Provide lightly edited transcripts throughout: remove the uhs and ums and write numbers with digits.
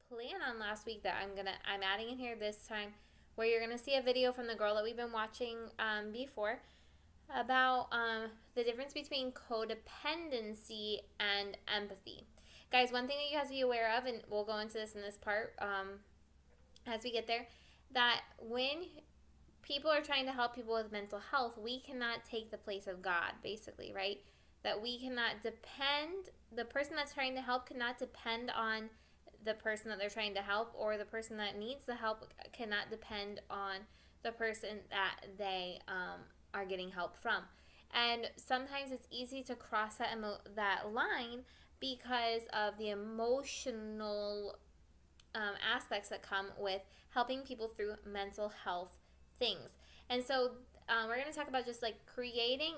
plan on last week that I'm adding in here this time, where you're gonna see a video from the girl that we've been watching before about the difference between codependency and empathy. Guys, one thing that you have to be aware of, and we'll go into this in this part as we get there, that when people are trying to help people with mental health, we cannot take the place of God, basically, right? That we cannot depend, the person that's trying to help cannot depend on the person that they're trying to help, or the person that needs the help cannot depend on the person that they are getting help from. And sometimes it's easy to cross that line because of the emotional aspects that come with helping people through mental health things. And so we're going to talk about just like creating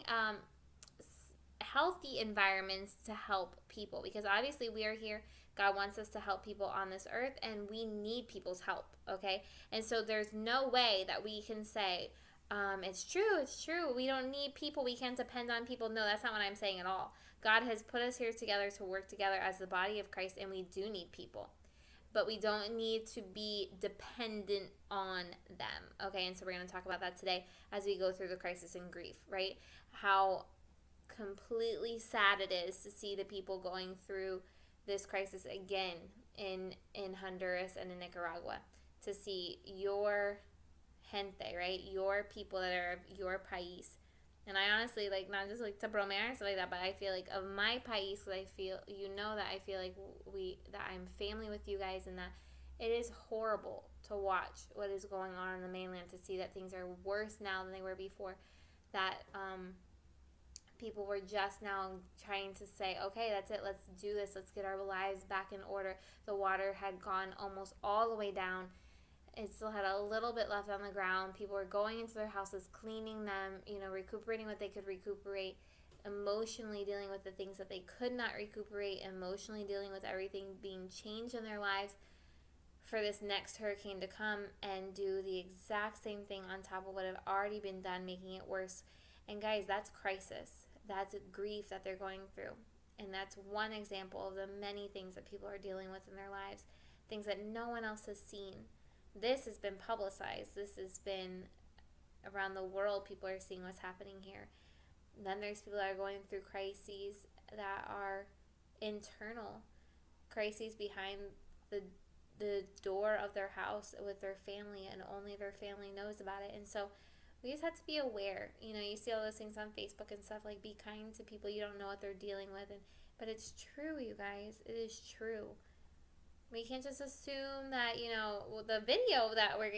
healthy environments to help people, because obviously we are here. God wants us to help people on this earth, and we need people's help, okay? And so there's no way that we can say, it's true, we don't need people, we can't depend on people. No, that's not what I'm saying at all. God has put us here together to work together as the body of Christ, and we do need people. But we don't need to be dependent on them, okay? And so we're going to talk about that today as we go through the crisis and grief, right? How completely sad it is to see the people going through this crisis again in Honduras and in Nicaragua, to see your gente, right? Your people that are your país. And I honestly, like, not just like to bromear and stuff like that, but I feel like of my país, I feel, that I feel like that I'm family with you guys, and that it is horrible to watch what is going on the mainland, to see that things are worse now than they were before. That people were just now trying to say, okay, that's it, let's do this, let's get our lives back in order. The water had gone almost all the way down. It still had a little bit left on the ground. People were going into their houses, cleaning them, recuperating what they could recuperate, emotionally dealing with the things that they could not recuperate, emotionally dealing with everything being changed in their lives for this next hurricane to come and do the exact same thing on top of what had already been done, making it worse. And guys, that's crisis. That's grief that they're going through. And that's one example of the many things that people are dealing with in their lives, things that no one else has seen. This has been publicized. This has been around the world. People are seeing what's happening here. Then there's people that are going through crises that are internal, crises behind the door of their house with their family, and only their family knows about it. And so we just have to be aware. You see all those things on Facebook and stuff, like, be kind to people. You don't know what they're dealing with. But it's true, you guys. It is true. We can't just assume that, the video that we're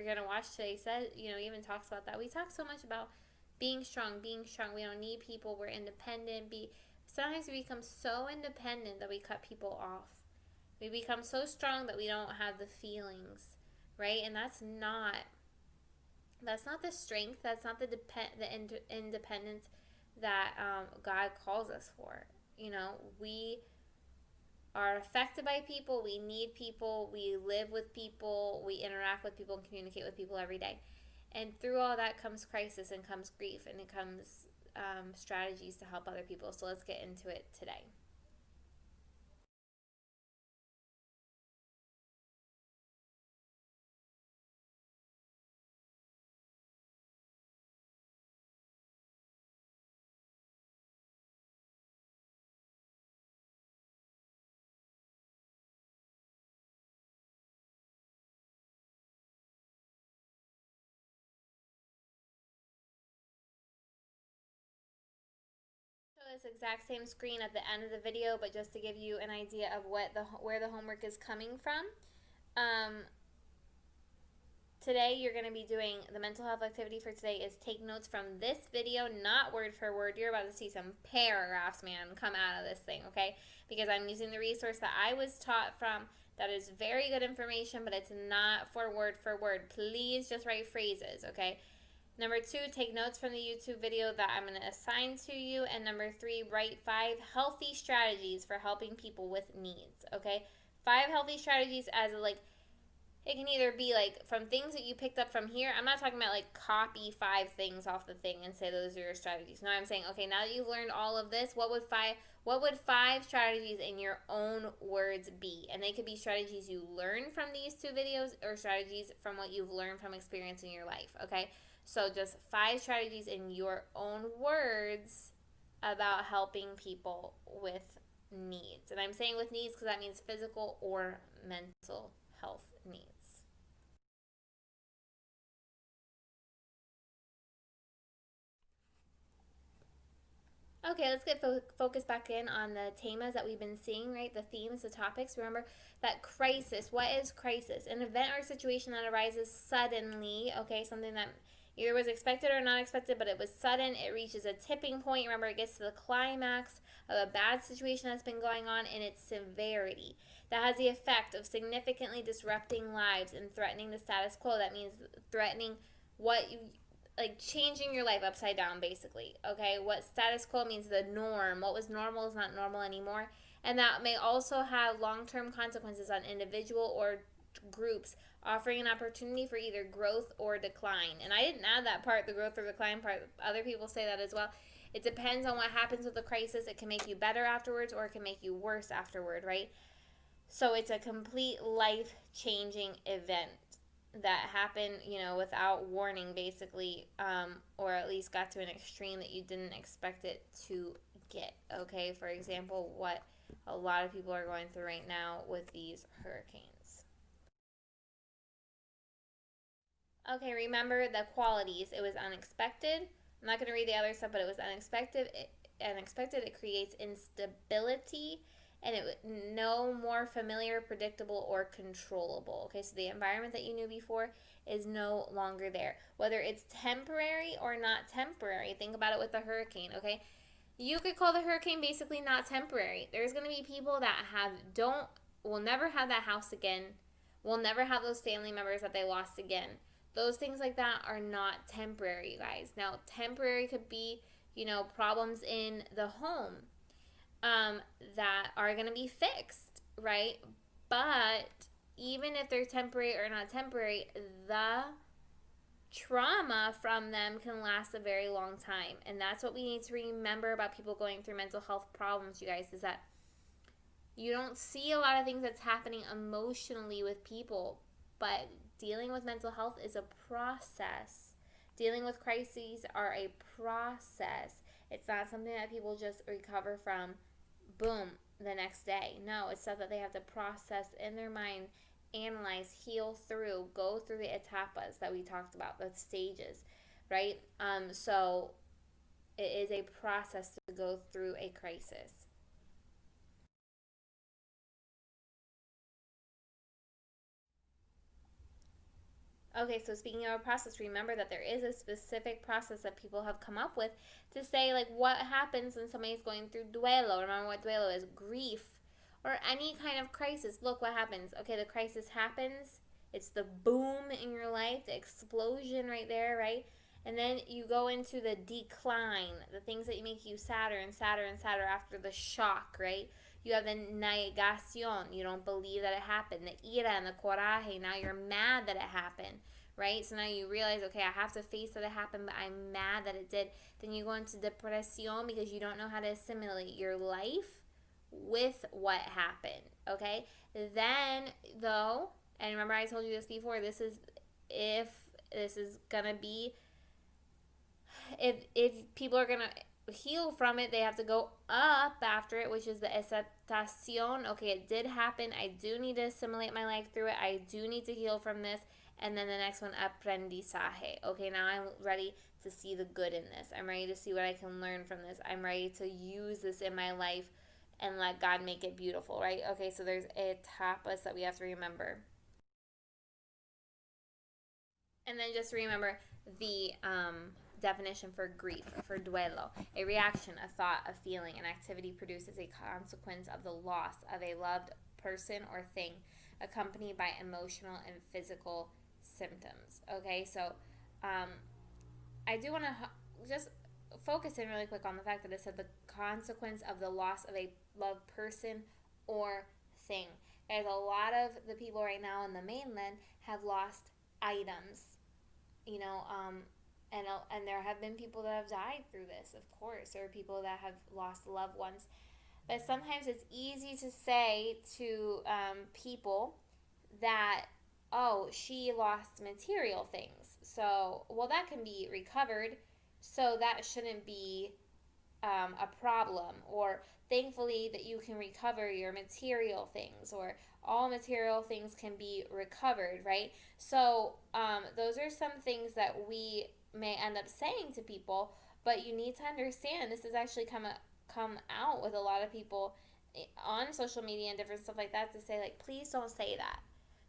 going to watch today says, even talks about that. We talk so much about being strong. We don't need people. We're independent. Sometimes we become so independent that we cut people off. We become so strong that we don't have the feelings, right? And that's not the strength. That's not the independence that God calls us for. We are affected by people. We need people. We live with people. We interact with people and communicate with people every day. And through all that comes crisis, and comes grief, and it comes strategies to help other people. So let's get into it today. This exact same screen at the end of the video, but just to give you an idea of where the homework is coming from. Today you're going to be doing the mental health activity for today is take notes from this video, not word for word. You're about to see some paragraphs, man, come out of this thing, okay? Because I'm using the resource that I was taught from. That is very good information, but it's not for word. Please just write phrases, okay? Number 2, take notes from the YouTube video that I'm going to assign to you. And number 3, write 5 healthy strategies for helping people with needs, okay? 5 healthy strategies as it can either be like from things that you picked up from here. I'm not talking about like copy 5 things off the thing and say those are your strategies. No, I'm saying, okay, now that you've learned all of this, what What would 5 strategies in your own words be? And they could be strategies you learned from these 2 videos or strategies from what you've learned from experience in your life, okay? So just 5 strategies in your own words about helping people with needs. And I'm saying with needs because that means physical or mental health needs. Okay, let's get focused back in on the temas that we've been seeing, right? The themes, the topics. Remember that crisis. What is crisis? An event or situation that arises suddenly, okay? Something that either was expected or not expected, but it was sudden. It reaches a tipping point. Remember, it gets to the climax of a bad situation that's been going on in its severity. That has the effect of significantly disrupting lives and threatening the status quo. That means threatening what you like changing your life upside down basically. Okay, what status quo means the norm. What was normal is not normal anymore, and that may also have long-term consequences on individual or groups, offering an opportunity for either growth or decline. And I didn't add that part, the growth or decline part. Other people say that as well. It depends on what happens with the crisis. It can make you better afterwards or it can make you worse afterward, right? So it's a complete life changing event that happened, without warning, basically, or at least got to an extreme that you didn't expect it to get. Okay, for example, what a lot of people are going through right now with these hurricanes. Okay, remember the qualities. It was unexpected. I'm not going to read the other stuff, but it was unexpected. It creates instability, and it no more familiar, predictable, or controllable. Okay, so the environment that you knew before is no longer there. Whether it's temporary or not temporary, think about it with the hurricane. Okay, you could call the hurricane basically not temporary. There's going to be people that will never have that house again, will never have those family members that they lost again. Those things like that are not temporary, you guys. Now, temporary could be, problems in the home, that are going to be fixed, right? But even if they're temporary or not temporary, the trauma from them can last a very long time. And that's what we need to remember about people going through mental health problems, you guys, is that you don't see a lot of things that's happening emotionally with people, but dealing with mental health is a process. Dealing with crises are a process. It's not something that people just recover from, boom, the next day. No, it's stuff that they have to process in their mind, analyze, heal through, go through the etapas that we talked about, the stages, right? So it is a process to go through a crisis. Okay, so speaking of a process, remember that there is a specific process that people have come up with to say, like, what happens when somebody's going through duelo. Remember what duelo is: grief or any kind of crisis. Look what happens. Okay, the crisis happens. It's the boom in your life, the explosion right there, right? And then you go into the decline, the things that make you sadder and sadder and sadder after the shock, right? You have the negación, you don't believe that it happened. The ira and the coraje, now you're mad that it happened, right? So now you realize, okay, I have to face that it happened, but I'm mad that it did. Then you go into depresión because you don't know how to assimilate your life with what happened, okay? Then, though, and remember I told you this before, if this is gonna be, if people are gonna heal from it, they have to go up after it, which is the aceptación. Okay, it did happen. I do need to assimilate my life through it. I do need to heal from this. And then the next one, aprendizaje. Okay, now I'm ready to see the good in this. I'm ready to see what I can learn from this. I'm ready to use this in my life and let God make it beautiful, right? Okay, so there's etapas that we have to remember. And then just remember the definition for grief, for duelo: a reaction, a thought, a feeling, an activity produced as a consequence of the loss of a loved person or thing, accompanied by emotional and physical symptoms. Okay, so um, I do want to just focus in really quick on the fact that it said the consequence of the loss of a loved person or thing. There's a lot of the people right now in the mainland have lost items, you know, and there have been people that have died through this. Of course, there are people that have lost loved ones. But sometimes it's easy to say to people that, oh, she lost material things. So, well, that can be recovered. So that shouldn't be a problem. Or thankfully that you can recover your material things, or all material things can be recovered, right? So those are some things that we may end up saying to people, but you need to understand this has actually come out with a lot of people on social media and different stuff like that, to say like, please don't say that.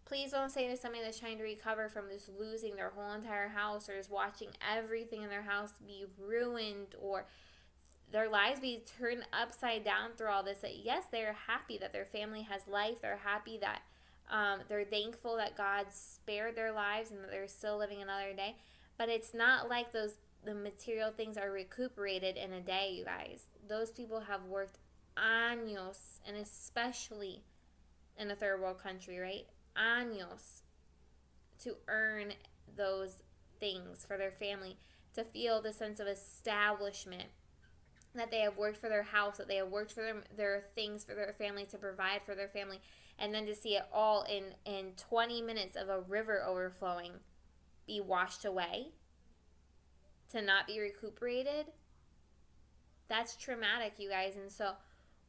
Please don't say to somebody that's trying to recover from just losing their whole entire house, or just watching everything in their house be ruined, or their lives be turned upside down through all this, that yes, they're happy that their family has life. They're happy that they're thankful that God spared their lives and that they're still living another day. But it's not like the material things are recuperated in a day, you guys. Those people have worked años, and especially in a third world country, right? Años to earn those things for their family, to feel the sense of establishment, that they have worked for their house, that they have worked for their things for their family, to provide for their family, and then to see it all in 20 minutes of a river overflowing be washed away, to not be recuperated. That's traumatic, you guys. And so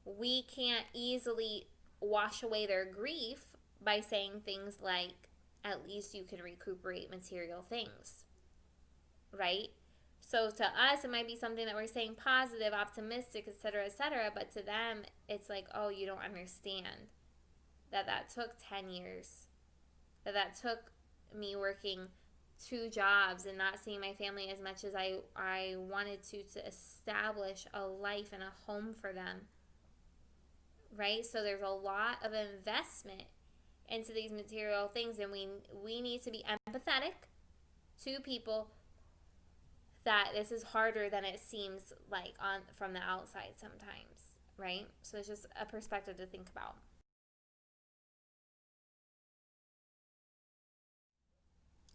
we can't easily wash away their grief by saying things like, at least you can recuperate material things, right? So to us, it might be something that we're saying positive, optimistic, etc., etc. But to them, it's like, oh, you don't understand that took 10 years, that took me working 2 jobs and not seeing my family as much as I wanted to establish a life and a home for them, right? So there's a lot of investment into these material things, and we need to be empathetic to people that this is harder than it seems like on from the outside sometimes, right? So it's just a perspective to think about.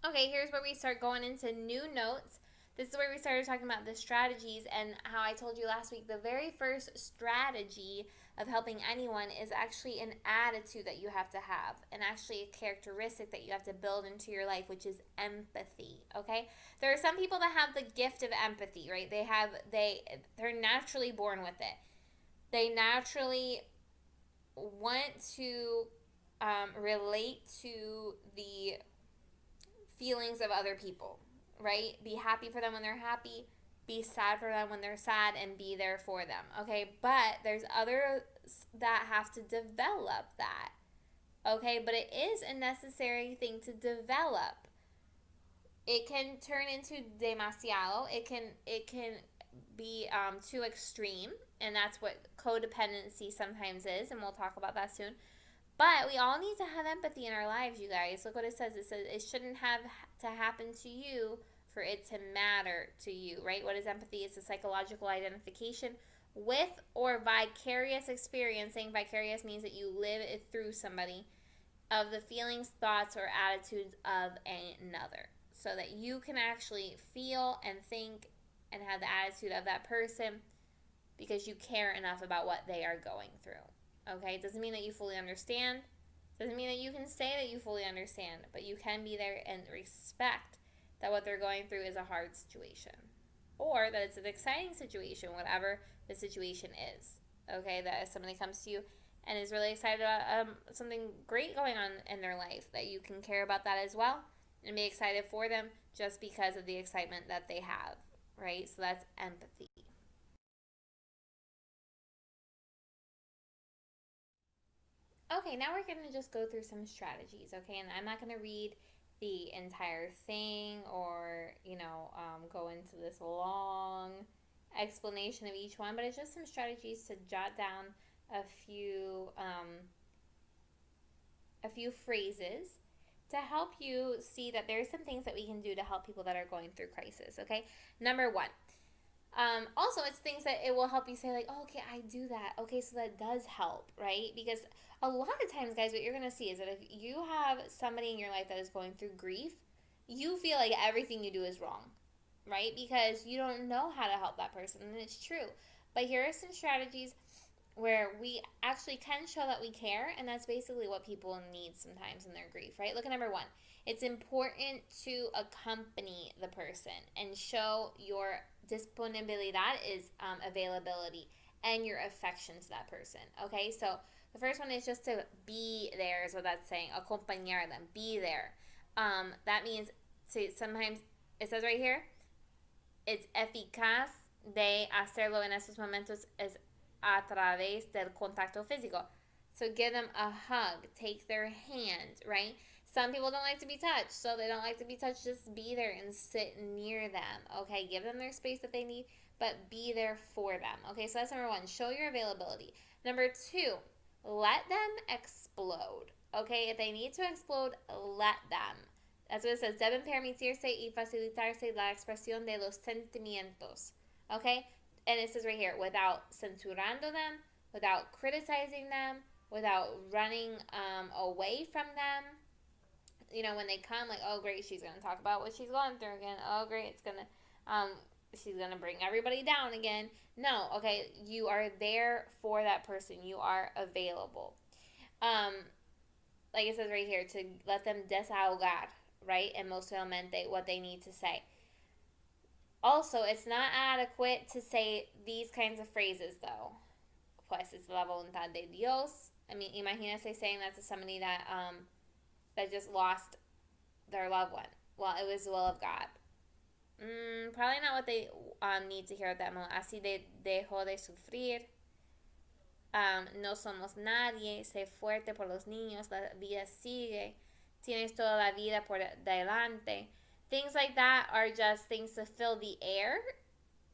Okay, here's where we start going into new notes. This is where we started talking about the strategies, and how I told you last week the very first strategy of helping anyone is actually an attitude that you have to have, and actually a characteristic that you have to build into your life, which is empathy. Okay, there are some people that have the gift of empathy, right? They're naturally born with it. They naturally want to relate to the feelings of other people, right? Be happy for them when they're happy, be sad for them when they're sad, and be there for them, okay? But there's others that have to develop that, okay? But it is a necessary thing to develop. It can turn into demasiado. It can be too extreme, and that's what codependency sometimes is, and we'll talk about that soon. But we all need to have empathy in our lives, you guys. Look what it says. It says it shouldn't have to happen to you for it to matter to you, right? What is empathy? It's a psychological identification with or vicarious experience. Saying vicarious means that you live it through somebody, of the feelings, thoughts, or attitudes of another. So that you can actually feel and think and have the attitude of that person because you care enough about what they are going through. Okay, it doesn't mean that you fully understand. It doesn't mean that you can say that you fully understand, but you can be there and respect that what they're going through is a hard situation, or that it's an exciting situation, whatever the situation is. Okay, that if somebody comes to you and is really excited about something great going on in their life, that you can care about that as well and be excited for them just because of the excitement that they have, right? So that's empathy. Okay, now we're going to just go through some strategies, okay? And I'm not going to read the entire thing, or, go into this long explanation of each one, but it's just some strategies to jot down a few phrases to help you see that there's some things that we can do to help people that are going through crisis, okay? Number one, also, it's things that it will help you say, like, oh, okay, I do that. Okay, so that does help, right? Because a lot of times, guys, what you're going to see is that if you have somebody in your life that is going through grief, you feel like everything you do is wrong, right? Because you don't know how to help that person, and it's true. But here are some strategies where we actually can show that we care, and that's basically what people need sometimes in their grief, right? Look at number one. It's important to accompany the person and show your disponibilidad is availability and your affection to that person. Okay, so the first one is just to be there, is what that's saying. Acompañar them, be there. That means, see, sometimes it says right here, it's eficaz de hacerlo en estos momentos es a través del contacto físico. So give them a hug, take their hand, right? Some people don't like to be touched, so they don't like to be touched. Just be there and sit near them, okay? Give them their space that they need, but be there for them, okay? So that's number one, show your availability. Number two, let them explode, okay? If they need to explode, let them. That's what it says. Deben permitirse y facilitarse la expresión de los sentimientos. Okay? And it says right here, without censurando them, without criticizing them, without running away from them. You know, when they come, like, oh, great, she's going to talk about what she's going through again. Oh, great, it's going to, she's going to bring everybody down again. No, okay, you are there for that person. You are available. Like it says right here, to let them desahogar, right? Emocionalmente, what they need to say. Also, it's not adequate to say these kinds of phrases, though. Pues es la voluntad de Dios. I mean, imagínese saying that to somebody that just lost their loved one. Well, it was the will of God. Probably not what they need to hear at that moment. Así dejó de sufrir. No somos nadie. Sé fuerte por los niños. La vida sigue. Tienes toda la vida por delante. Things like that are just things to fill the air.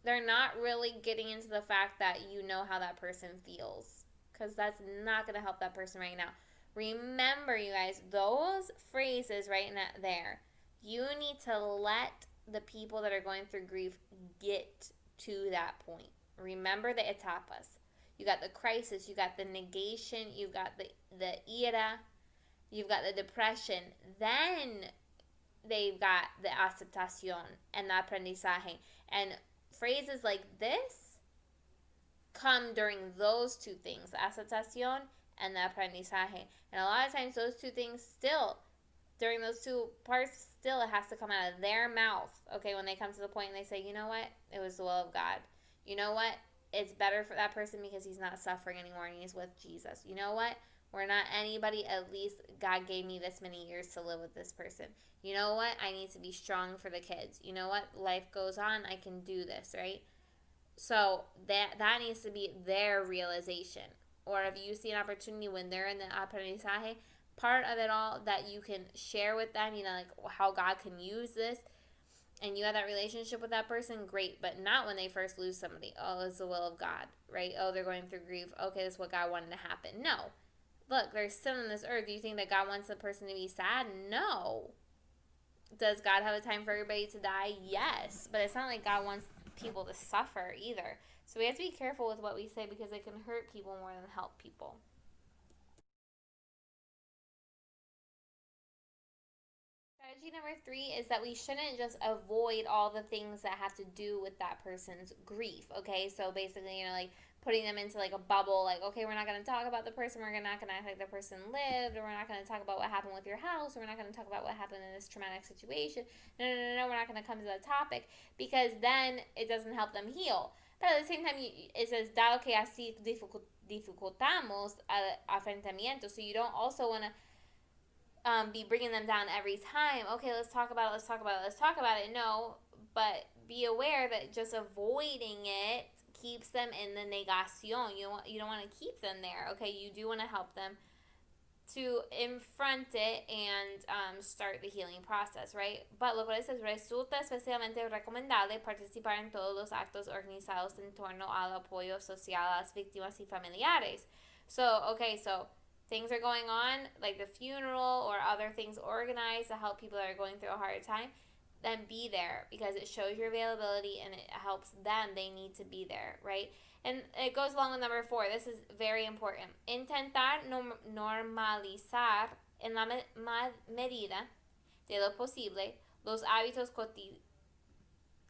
They're not really getting into the fact that you know how that person feels, because that's not going to help that person right now. Remember, you guys, those phrases right there, you need to let the people that are going through grief get to that point. Remember the etapas. You got the crisis, you got the negation, you got the ira, you've got the depression. Then they've got the aceptación and the aprendizaje. And phrases like this come during those two things, the aceptación and the aprendizaje. And a lot of times those two things still, during those two parts, still it has to come out of their mouth, okay, when they come to the point and they say, you know what, it was the will of God. You know what, it's better for that person because he's not suffering anymore and he's with Jesus. You know what, we're not anybody, at least God gave me this many years to live with this person. You know what, I need to be strong for the kids. You know what, life goes on, I can do this, right? So that needs to be their realization. Or if you see an opportunity when they're in the aprendizaje, part of it all that you can share with them, you know, like how God can use this, and you have that relationship with that person, great. But not when they first lose somebody. Oh, it's the will of God, right? Oh, they're going through grief. Okay, this is what God wanted to happen. No. Look, there's sin on this earth. Do you think that God wants the person to be sad? No. Does God have a time for everybody to die? Yes. But it's not like God wants people to suffer either. So we have to be careful with what we say because it can hurt people more than help people. Strategy number 3 is that we shouldn't just avoid all the things that have to do with that person's grief. Okay, so basically, you know, like putting them into like a bubble, like, okay, we're not going to talk about the person, we're not going to act like the person lived, or we're not going to talk about what happened with your house, or we're not going to talk about what happened in this traumatic situation. No, we're not going to come to that topic because then it doesn't help them heal. But at the same time, it says, dado que así dificultamos al afrontamiento, so you don't also want to be bringing them down every time. Okay, let's talk about it. Let's talk about it. Let's talk about it. No, but be aware that just avoiding it keeps them in the negación. You don't want to keep them there. Okay, you do want to help them to confront it and start the healing process, right? But look what it says. Resulta especialmente recomendable participar en todos los actos organizados en torno al apoyo social a las víctimas y familiares. So, okay, so things are going on, like the funeral or other things organized to help people that are going through a hard time, then be there because it shows your availability and it helps them. They need to be there, right? And it goes along with number 4. This is very important. Intentar normalizar en la medida de lo posible los hábitos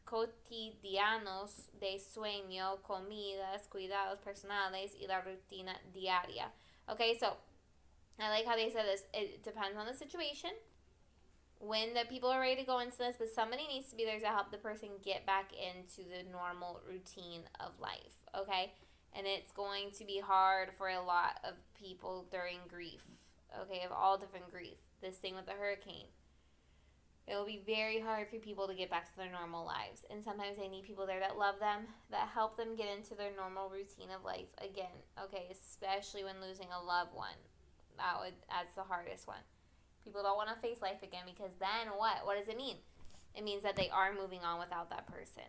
cotidianos de sueño, comidas, cuidados personales y la rutina diaria. Okay, so I like how they said this. It depends on the situation, when the people are ready to go into this, but somebody needs to be there to help the person get back into the normal routine of life, okay? And it's going to be hard for a lot of people during grief, okay, of all different grief. This thing with the hurricane. It will be very hard for people to get back to their normal lives. And sometimes they need people there that love them, that help them get into their normal routine of life again, okay? Especially when losing a loved one. That's the hardest one. People don't want to face life again because then what? What does it mean? It means that they are moving on without that person.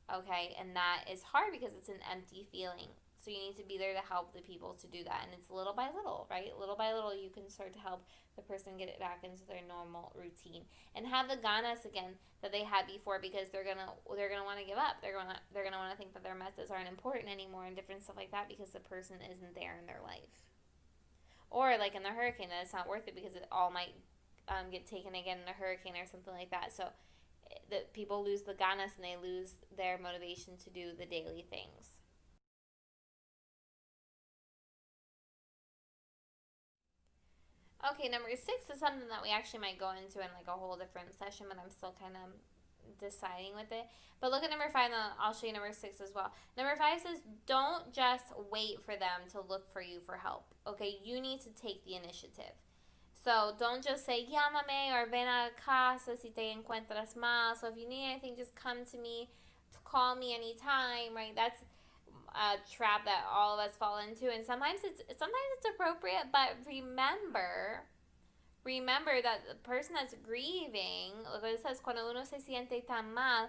Okay? And that is hard because it's an empty feeling. So you need to be there to help the people to do that. And it's little by little, right? Little by little you can start to help the person get it back into their normal routine and have the ganas again that they had before, because they're gonna want to give up. They're gonna want to think that their messes aren't important anymore and different stuff like that because the person isn't there in their life. Or like in the hurricane, that it's not worth it because it all might get taken again in a hurricane or something like that. So the people lose the ganas and they lose their motivation to do the daily things. Okay, number 6 is something that we actually might go into in like a whole different session, but I'm still kind of deciding with it. But look at number 5, and I'll show you number 6 as well. Number 5 says, don't just wait for them to look for you for help. Okay, you need to take the initiative. So don't just say, llámame or ven a casa si te encuentras mal. So if you need anything, just come to me, call me anytime, right? That's a trap that all of us fall into. And sometimes it's appropriate, but remember that the person that's grieving, lo que it says, cuando uno se siente tan mal,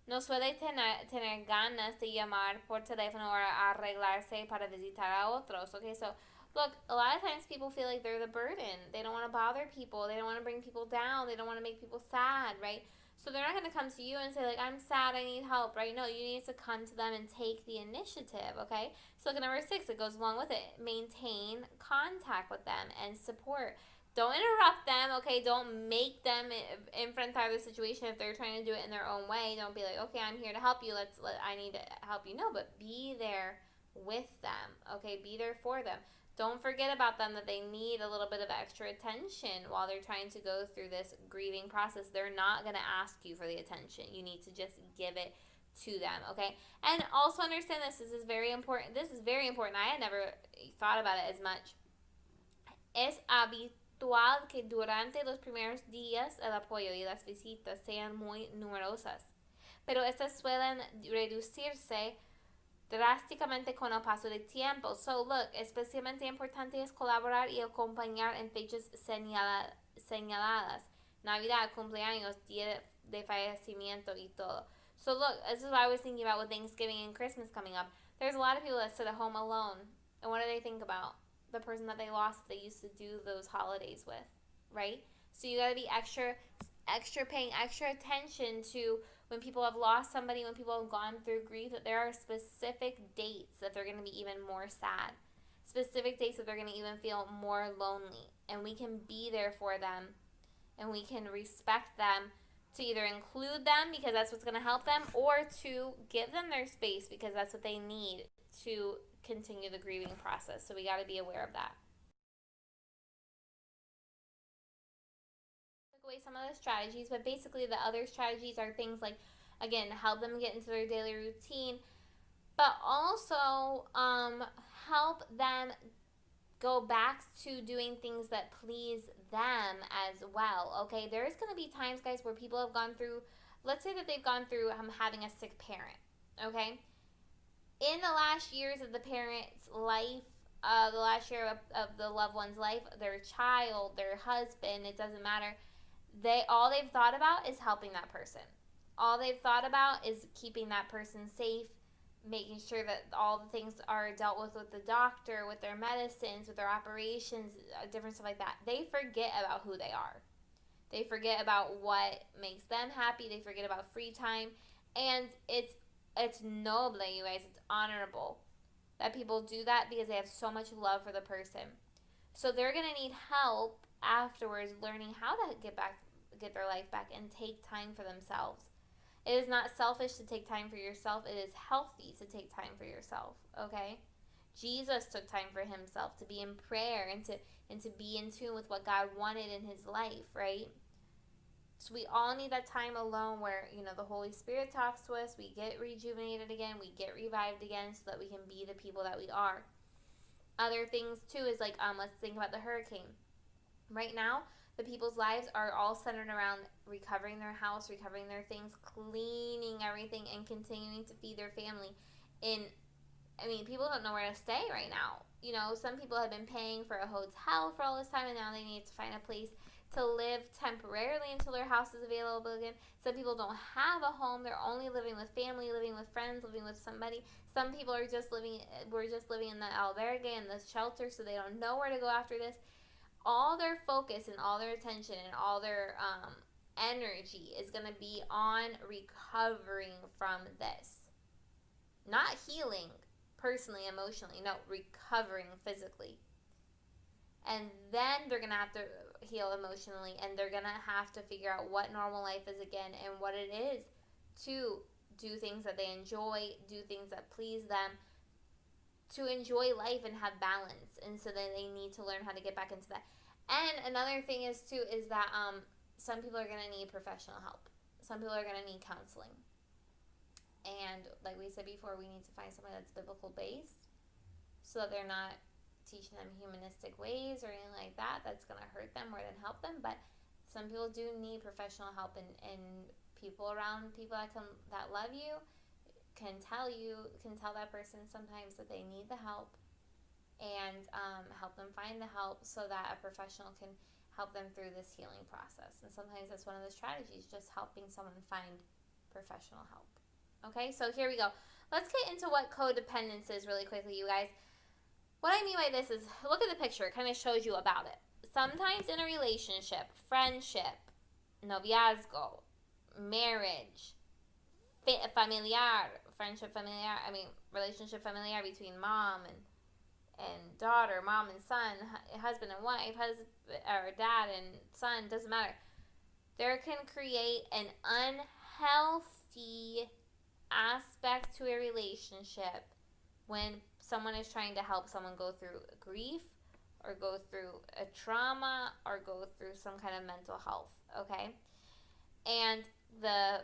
no suele tener ganas de llamar por teléfono or arreglarse para visitar a otros. Okay, so look, a lot of times people feel like they're the burden. They don't want to bother people. They don't want to bring people down. They don't want to make people sad, right? So they're not going to come to you and say, like, I'm sad, I need help, right? No, you need to come to them and take the initiative, okay? So look at number 6, it goes along with it. Maintain contact with them and support. Don't interrupt them, okay? Don't make them enfrentar the situation if they're trying to do it in their own way. Don't be like, okay, I'm here to help you. I need to help you. No, but be there with them, okay? Be there for them. Don't forget about them, that they need a little bit of extra attention while they're trying to go through this grieving process. They're not going to ask you for the attention. You need to just give it to them, okay? And also understand this. This is very important. I had never thought about it as much. Es habitual que durante los primeros días el apoyo y las visitas sean muy numerosas, pero estas suelen reducirse drásticamente con el paso del tiempo. So look, especialmente importante es colaborar y acompañar en fechas señaladas. Navidad, cumpleaños, día de fallecimiento y todo. So look, this is what I was thinking about with Thanksgiving and Christmas coming up. There's a lot of people that sit at home alone. And what do they think about? The person that they lost, they used to do those holidays with, right? So you gotta be paying extra attention to when people have lost somebody, when people have gone through grief, that there are specific dates that they're going to be even more sad, specific dates that they're going to even feel more lonely. And we can be there for them, and we can respect them, to either include them because that's what's going to help them, or to give them their space because that's what they need to continue the grieving process. So we got to be aware of that. Away some of the strategies, but basically the other strategies are things like, again, help them get into their daily routine, but also help them go back to doing things that please them as well. Okay, there's going to be times, guys, where people have gone through, let's say that they've gone through having a sick parent. Okay, in the last years of the parent's life, the last year of the loved one's life, their child, their husband, it doesn't matter, all they've thought about is helping that person. All they've thought about is keeping that person safe, making sure that all the things are dealt with the doctor, with their medicines, with their operations, different stuff like that. They forget about who they are. They forget about what makes them happy. They forget about free time. And it's noble, you guys. It's honorable that people do that because they have so much love for the person. So they're going to need help afterwards learning how to get their life back and take time for themselves. It is not selfish to take time for yourself. It is healthy to take time for yourself, okay? Jesus took time for himself to be in prayer and to be in tune with what God wanted in his life, right? So we all need that time alone where, the Holy Spirit talks to us, we get rejuvenated again, we get revived again so that we can be the people that we are. Other things too is like, let's think about the hurricane. Right now, the people's lives are all centered around recovering their house, recovering their things, cleaning everything, and continuing to feed their family. People don't know where to stay right now. Some people have been paying for a hotel for all this time, and now they need to find a place to live temporarily until their house is available again. Some people don't have a home. They're only living with family, living with friends, living with somebody. Some people are just living, we're just living in the albergue and the shelter, so they don't know where to go after this. All their focus and all their attention and all their energy is going to be on recovering from this. Not healing personally, emotionally. No, recovering physically. And then they're going to have to heal emotionally, and they're going to have to figure out what normal life is again and what it is to do things that they enjoy, do things that please them, to enjoy life and have balance. And so then they need to learn how to get back into that. And another thing is too is that some people are going to need professional help. Some people are going to need counseling. And like we said before, we need to find somebody that's biblical based so that they're not teaching them humanistic ways or anything like that. That's going to hurt them more than help them. But some people do need professional help, and people around people that love you can tell that person sometimes that they need the help, and help them find the help so that a professional can help them through this healing process. And sometimes that's one of the strategies, just helping someone find professional help. Okay, so here we go. Let's get into what codependence is really quickly, you guys. What I mean by this is, look at the picture. It kind of shows you about it. Sometimes in a relationship, friendship, noviazgo, marriage, relationship familiar between mom and daughter, mom and son, husband and wife, or dad and son, doesn't matter. There can create an unhealthy aspect to a relationship when someone is trying to help someone go through grief or go through a trauma or go through some kind of mental health, okay? And the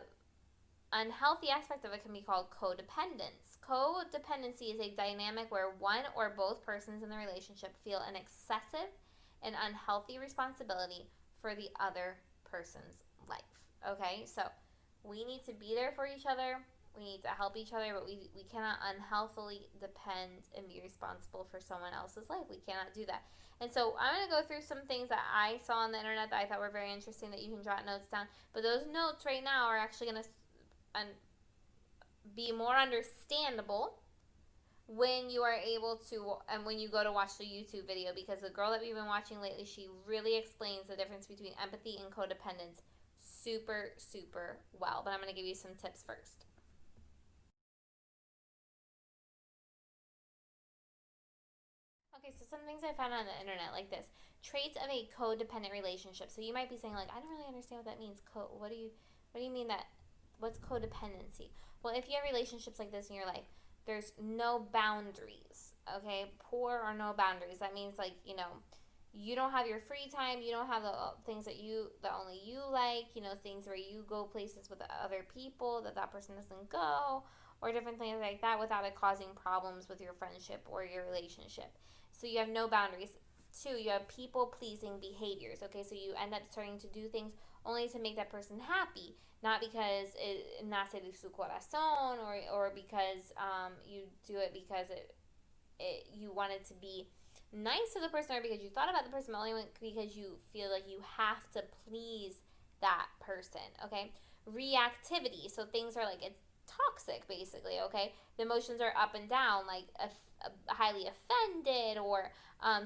unhealthy aspect of it can be called codependence. Codependency is a dynamic where one or both persons in the relationship feel an excessive and unhealthy responsibility for the other person's life, okay? So we need to be there for each other. We need to help each other, but we cannot unhealthily depend and be responsible for someone else's life. We cannot do that. And so I'm going to go through some things that I saw on the internet that I thought were very interesting that you can jot notes down. But those notes right now are actually going to be more understandable when you are able to, and when you go to watch the YouTube video, because the girl that we've been watching lately, she really explains the difference between empathy and codependence super, super well. But I'm going to give you some tips first. Okay, so some things I found on the internet like this. Traits of a codependent relationship. So you might be saying, like, I don't really understand what that means. What do you mean that, what's codependency? Well, if you have relationships like this in your life, there's no boundaries, okay? Poor or no boundaries. That means, like, you don't have your free time. You don't have the things that only you like, things where you go places with other people that person doesn't go, or different things like that without it causing problems with your friendship or your relationship. So you have no boundaries. 2, you have people-pleasing behaviors, okay? So you end up starting to do things only to make that person happy, not because it nace de su corazón, or because you do it because you wanted to be nice to the person, or because you thought about the person, but only because you feel like you have to please that person, okay? Reactivity, so things are like, it's toxic, basically, okay? The emotions are up and down, like highly offended or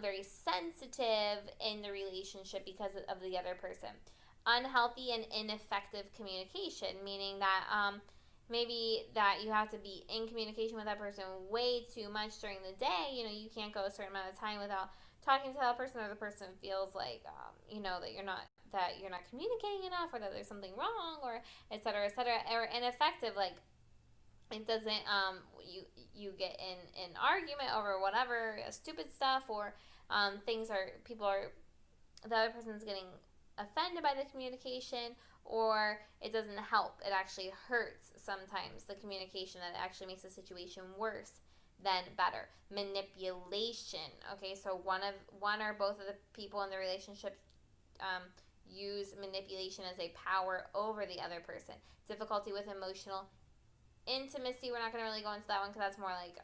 very sensitive in the relationship because of the other person. Unhealthy and ineffective communication, meaning that maybe that you have to be in communication with that person way too much during the day. You can't go a certain amount of time without talking to that person, or the person feels like that you're not communicating enough, or that there's something wrong, or et cetera, or ineffective. Like, it doesn't you get in an argument over whatever stupid stuff, or things are people are the other person's getting offended by the communication, or it doesn't help. It actually hurts sometimes, the communication, that it actually makes the situation worse than better. Manipulation. Okay, so one or both of the people in the relationship um, use manipulation as a power over the other person. Difficulty with emotional intimacy. We're not going to really go into that one because that's more like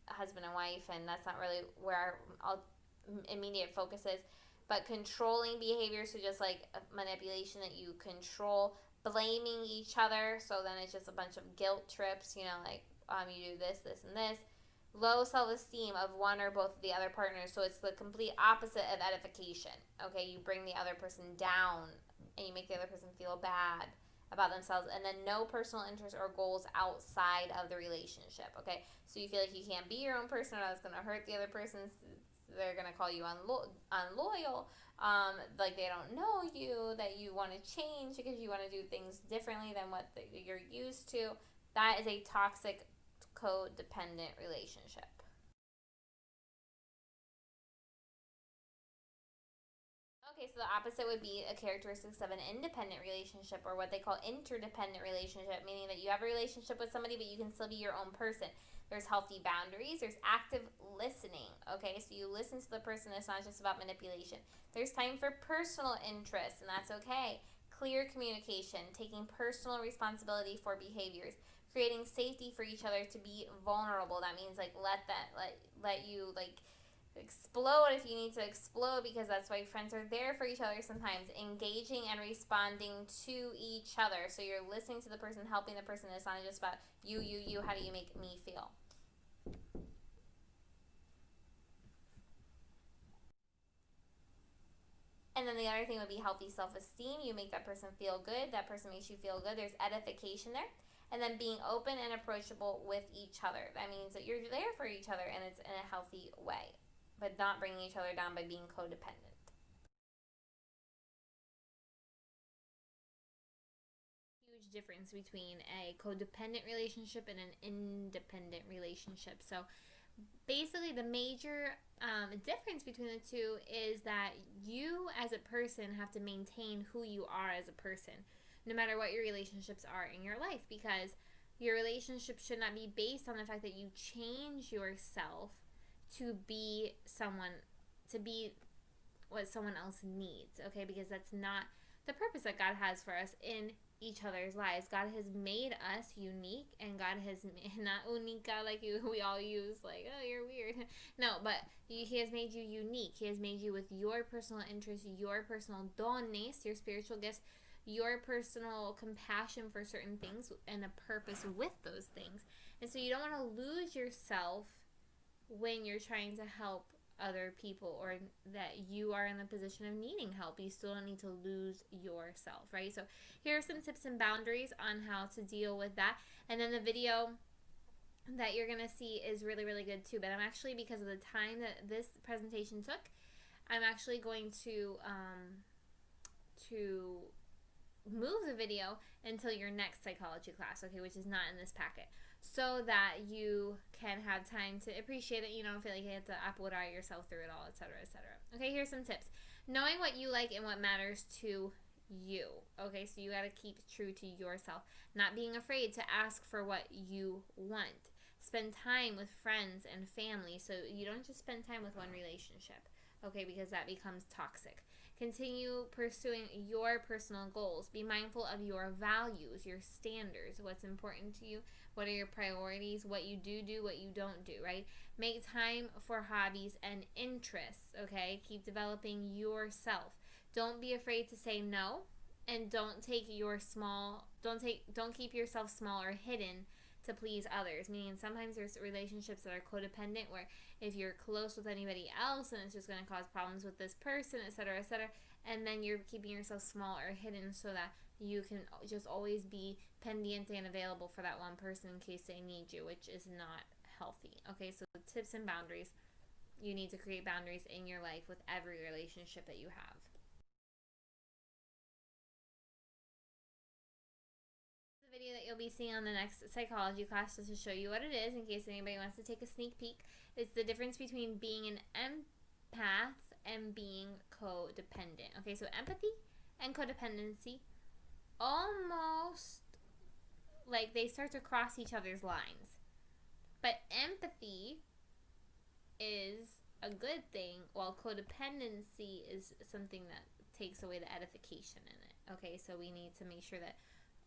husband and wife, and that's not really where our immediate focus is. But controlling behavior, so just like manipulation, that you control, blaming each other, so then it's just a bunch of guilt trips, like you do this, this, and this. Low self-esteem of one or both of the other partners, so it's the complete opposite of edification. Okay, you bring the other person down, and you make the other person feel bad about themselves. And then no personal interests or goals outside of the relationship. Okay, so you feel like you can't be your own person, or that's going to hurt the other person. They're going to call you unloyal, like they don't know you, that you want to change because you want to do things differently than what you're used to. That is a toxic, codependent relationship. Okay, so the opposite would be a characteristics of an independent relationship, or what they call interdependent relationship, meaning that you have a relationship with somebody, but you can still be your own person. There's healthy boundaries. There's active listening. Okay, so you listen to the person. It's not just about manipulation. There's time for personal interests, and that's okay. Clear communication, taking personal responsibility for behaviors, creating safety for each other to be vulnerable. That means like let you like explode if you need to explode, because that's why friends are there for each other sometimes. Engaging and responding to each other, so you're listening to the person, helping the person. It's not just about you, how do you make me feel. And then the other thing would be healthy self-esteem. You make that person feel good, that person makes you feel good. There's edification there. And then being open and approachable with each other. That means that you're there for each other, and it's in a healthy way, but not bringing each other down by being codependent. Huge difference between a codependent relationship and an independent relationship. So basically, the major difference between the two is that you as a person have to maintain who you are as a person, no matter what your relationships are in your life, because your relationship should not be based on the fact that you change yourself to be what someone else needs, okay? Because that's not the purpose that God has for us in each other's lives. God has made us unique, and God has not unica like we all use, like, oh, you're weird. No, but He has made you unique. He has made you with your personal interests, your personal dones, your spiritual gifts, your personal compassion for certain things, and a purpose with those things. And so you don't want to lose yourself when you're trying to help other people, or that you are in the position of needing help. You still don't need to lose yourself, right? So here are some tips and boundaries on how to deal with that. And then the video that you're going to see is really, really good too. But I'm actually, because of the time that this presentation took, I'm actually going to move the video until your next psychology class, okay, which is not in this packet, so that you can have time to appreciate it. You don't feel like you have to appurar yourself through it all, etc., etc. Okay, here's some tips. Knowing what you like and what matters to you. Okay, so you got to keep true to yourself. Not being afraid to ask for what you want. Spend time with friends and family, so you don't just spend time with one relationship, okay, because that becomes toxic. Continue pursuing your personal goals. Be mindful of your values, your standards, what's important to you, what are your priorities, what you do, what you don't do, right? Make time for hobbies and interests, okay? Keep developing yourself. Don't be afraid to say no, and don't keep yourself small or hidden to please others. Meaning sometimes there's relationships that are codependent, where if you're close with anybody else, and it's just going to cause problems with this person, etc., etc., and then you're keeping yourself small or hidden so that you can just always be pendiente and available for that one person in case they need you, which is not healthy. Okay, so tips and boundaries. you need to create boundaries in your life with every relationship that you have. The video that you'll be seeing on the next psychology class, just to show you what it is in case anybody wants to take a sneak peek. It's the difference between being an empath and being codependent. Okay, so empathy and codependency almost like they start to cross each other's lines. But empathy is a good thing, while codependency is something that takes away the edification in it. Okay, so we need to make sure that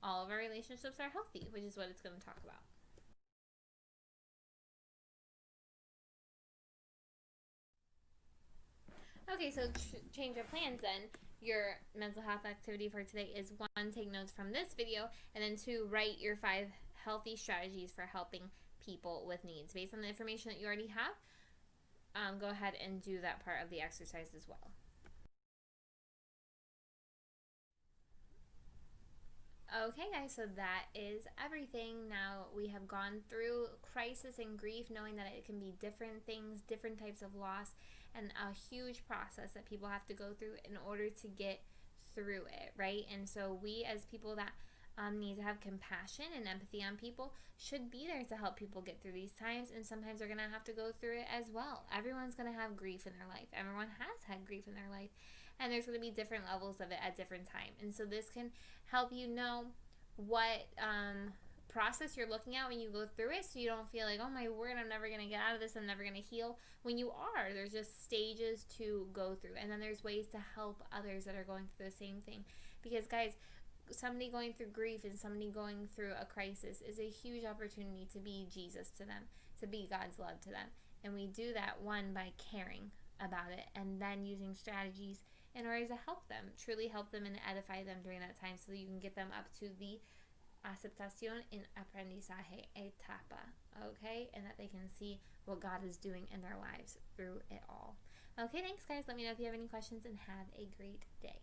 all of our relationships are healthy, which is what it's going to talk about. Okay, so change your plans then. Your mental health activity for today is 1, take notes from this video, and then 2, write your 5 healthy strategies for helping people with needs. Based on the information that you already have, go ahead and do that part of the exercise as well. Okay, guys, so that is everything. Now we have gone through crisis and grief, knowing that it can be different things, different types of loss, and a huge process that people have to go through in order to get through it, right? And so we, as people that need to have compassion and empathy on people, should be there to help people get through these times. And sometimes they're going to have to go through it as well. Everyone's going to have grief in their life. Everyone has had grief in their life. And there's going to be different levels of it at different times. And so this can help you know what process you're looking at when you go through it, so you don't feel like, oh my word, I'm never going to get out of this, I'm never going to heal. When you are, there's just stages to go through, and then there's ways to help others that are going through the same thing. Because guys, somebody going through grief and somebody going through a crisis is a huge opportunity to be Jesus to them, to be God's love to them. And we do that, 1, by caring about it, and then using strategies in order to help them, truly help them and edify them during that time, so that you can get them up to the aceptación en aprendizaje etapa, okay? And that they can see what God is doing in their lives through it all. Okay, thanks guys. Let me know if you have any questions, and have a great day.